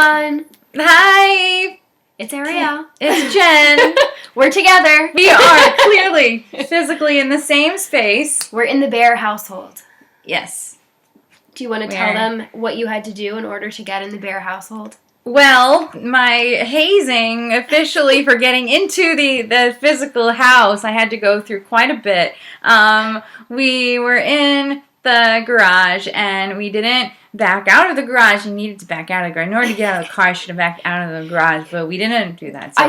everyone. Hi. It's Arielle. It's Jen. We're together. We are clearly physically in the same space. We're in the Bear household. Yes. Do you want to tell them what you had to do in order to get in the Bear household? Well, my hazing officially for getting into the physical house, I had to go through quite a bit. We were in the garage and we didn't back out of the garage. You needed to back out of the garage. In order to get out of the car, I should have backed out of the garage, but we didn't do that. So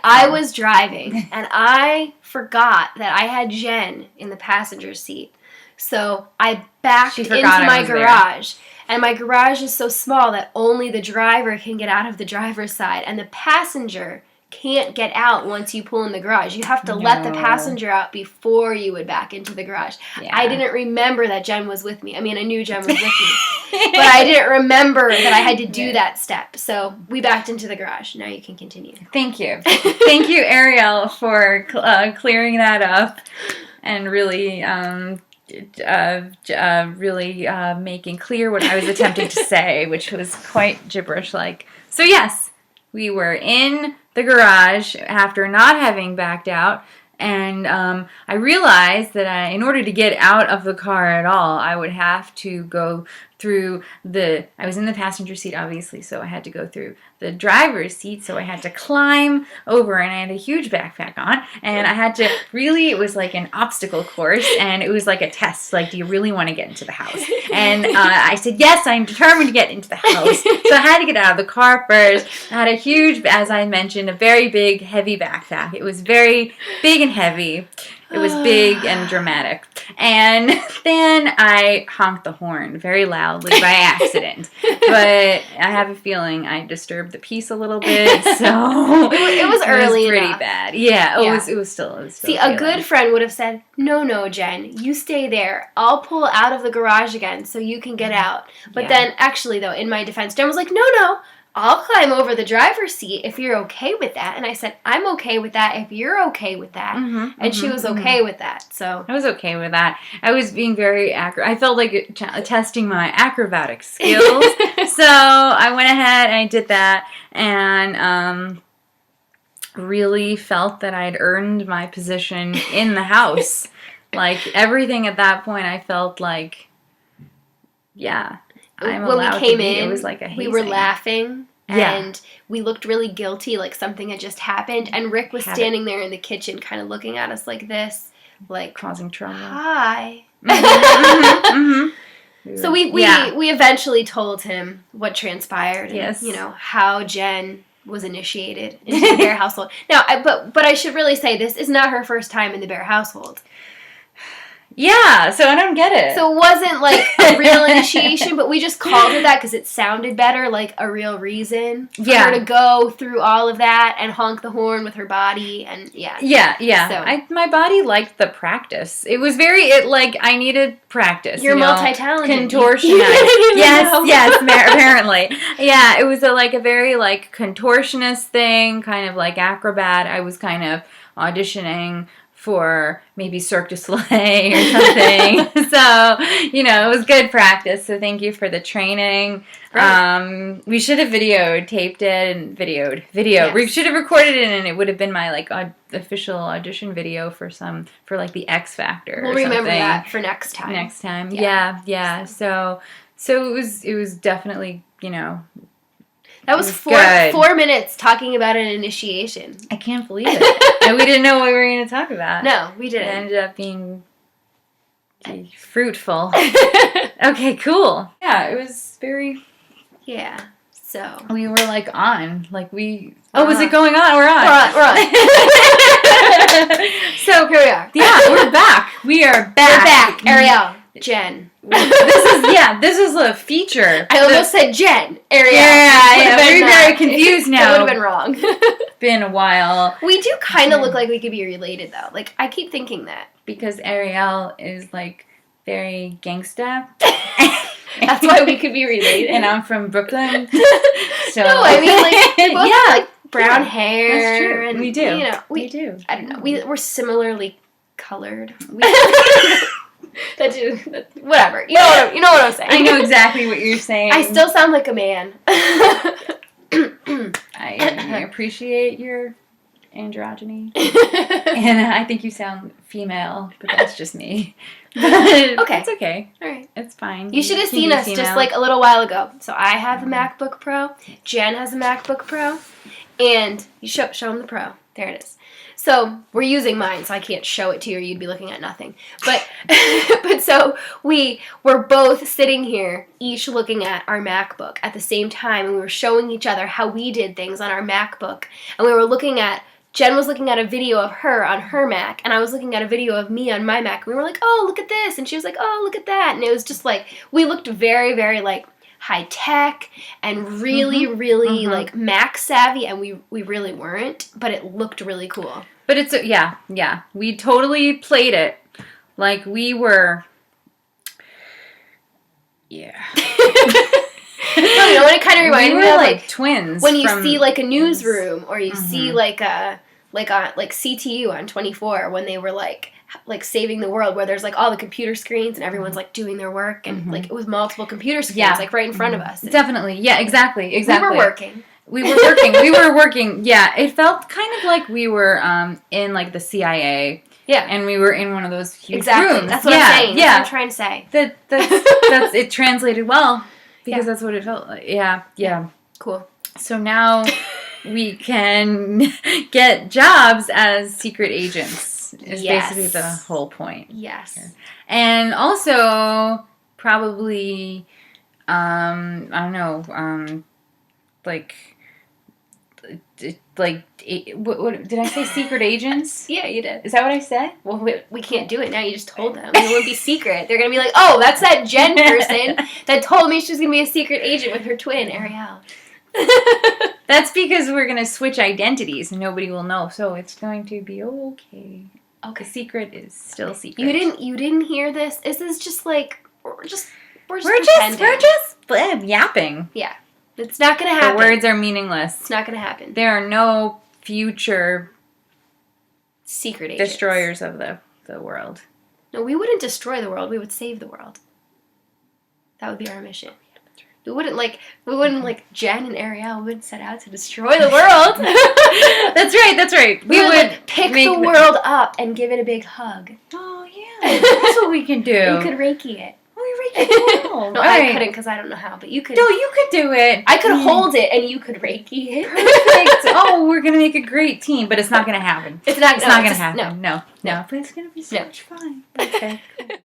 I was driving and I forgot that I had Jen in the passenger seat. So I backed into my garage. And my garage is so small that only the driver can get out of the driver's side. And the passenger can't get out once you pull in the garage. You have to let the passenger out before you would back into the garage. Yeah. I didn't remember that Jen was with me. I mean, I knew Jen was with me. But I didn't remember that I had to do that step. So we backed into the garage. Now you can continue. Thank you. Thank you, Arielle, for clearing that up and really... making clear what I was attempting to say, which was quite gibberish-like. So yes, we were in the garage after not having backed out, and I realized that in order to get out of the car at all, I would have to go through I was in the passenger seat, obviously, so I had to go through the driver's seat, so I had to climb over, and I had a huge backpack on, and I had to it was like an obstacle course, and it was like a test, like, do you really want to get into the house? And I said, yes, I'm determined to get into the house. So I had to get out of the car first. I had a huge, as I mentioned, a very big, heavy backpack. It was very big and heavy. It was big and dramatic. And then I honked the horn very loudly by accident. But I have a feeling I disturbed the peace a little bit, so it was early pretty enough. Bad. Yeah, it was still See, a good friend would have said, no, Jen, you stay there. I'll pull out of the garage again so you can get out. But then, actually, though, in my defense, Jen was like, no, I'll climb over the driver's seat if you're okay with that. And I said, I'm okay with that if you're okay with that. And she was okay with that. So I was okay with that. I was being very I felt like testing my acrobatic skills. So I went ahead and I did that and really felt that I'd earned my position in the house. Like, everything at that point, I felt like, I'm when allowed we came to be. in, It was like a hazing. We were laughing, and we looked really guilty, like something had just happened. And Rick was standing there in the kitchen, kind of looking at us like this, like causing trouble. Hi. Mm-hmm. So we eventually told him what transpired. Yes. And, how Jen was initiated into the Bear household. Now, but I should really say this is not her first time in the Bear household. Yeah, so I don't get it. So it wasn't like a real initiation, but we just called it that because it sounded better, like a real reason for her to go through all of that and honk the horn with her body, and Yeah. So. My body liked the practice. It was I needed practice. You're multi-talented. Contortionist. Yes, apparently. Yeah, it was a very contortionist thing, kind of like acrobat. I was kind of auditioning for maybe Cirque du Soleil or something. So, it was good practice. So thank you for the training. Right. We should have taped it and videoed. Yes. We should have recorded it, and it would have been my official audition video for the X Factor. We'll remember that for next time. Yeah. So it was definitely, That was 4 minutes talking about an initiation. I can't believe it. And we didn't know what we were going to talk about. No, we didn't. It ended up being fruitful. Okay, cool. Yeah, it was very... Yeah, so... We were on. Oh, was it going on? We're on. We're on. So, here we are. Yeah, we're back. We are back. We're back. Arielle. Jen. This is a feature. I almost said Jen. Arielle. Yeah. We're very confused now. That would have been wrong. Been a while. We do kind of look like we could be related, though. I keep thinking that. Because Arielle is, very gangsta. That's why we could be related. And I'm from Brooklyn. So. No, I mean, we both have, brown hair. That's true. And, we do. We do. I don't know. We're similarly colored. Whatever. You know what I'm saying. I know exactly what you're saying. I still sound like a man. I appreciate your androgyny. And I think you sound female, but that's just me. Okay. It's okay. All right. It's fine. You should have seen us just like a little while ago. So I have a MacBook Pro. Jen has a MacBook Pro. And you show them the Pro. There it is. So we're using mine, so I can't show it to you or you'd be looking at nothing. But so we were both sitting here, each looking at our MacBook at the same time, and we were showing each other how we did things on our MacBook. And we were looking at, Jen was looking at a video of her on her Mac, and I was looking at a video of me on my Mac. We were like, oh, look at this. And she was like, oh, look at that. And it was just like, we looked very, very like high tech and really, really like Mac savvy, and we really weren't, but it looked really cool. But it's, yeah. We totally played it like we were, You know what it kind of reminded me of? Like twins. When you see like a newsroom, or you see like CTU on 24, when they were like saving the world, where there's like all the computer screens and everyone's like doing their work, and like it was multiple computer screens like right in front of us. Definitely. Yeah, exactly. We were working. We were working. Yeah, it felt kind of like we were in like the CIA. Yeah. And we were in one of those huge rooms. That's what I'm saying. That's what I'm trying to say. That's it translated well, because that's what it felt like. Yeah. Cool. So now we can get jobs as secret agents. Is basically the whole point. Yes. Here. And also probably I don't know, what did I say? Secret agents? Yeah, you did. Is that what I said? Well, we can't do it now. You just told them. It wouldn't be secret. They're gonna be like, oh, that's that Jen person that told me she was gonna be a secret agent with her twin, Arielle. That's because we're gonna switch identities and nobody will know. So it's going to be okay. Okay. The secret is still secret. You didn't hear this? This is just like we're just yapping. Yeah. It's not going to happen. The words are meaningless. It's not going to happen. There are no future secret agents. Destroyers of the world. No, we wouldn't destroy the world. We would save the world. That would be our mission. We wouldn't like Jenn and Arielle would set out to destroy the world. That's right. We would like, pick the world up and give it a big hug. Oh yeah, that's what we can do. We could Reiki it. No, I couldn't, because I don't know how, but you could. No, you could do it. I could hold it and you could Reiki it. Perfect. Oh, we're going to make a great team, but it's not going to happen. It's not going to happen. No. But it's going to be so much fun. Okay. Cool.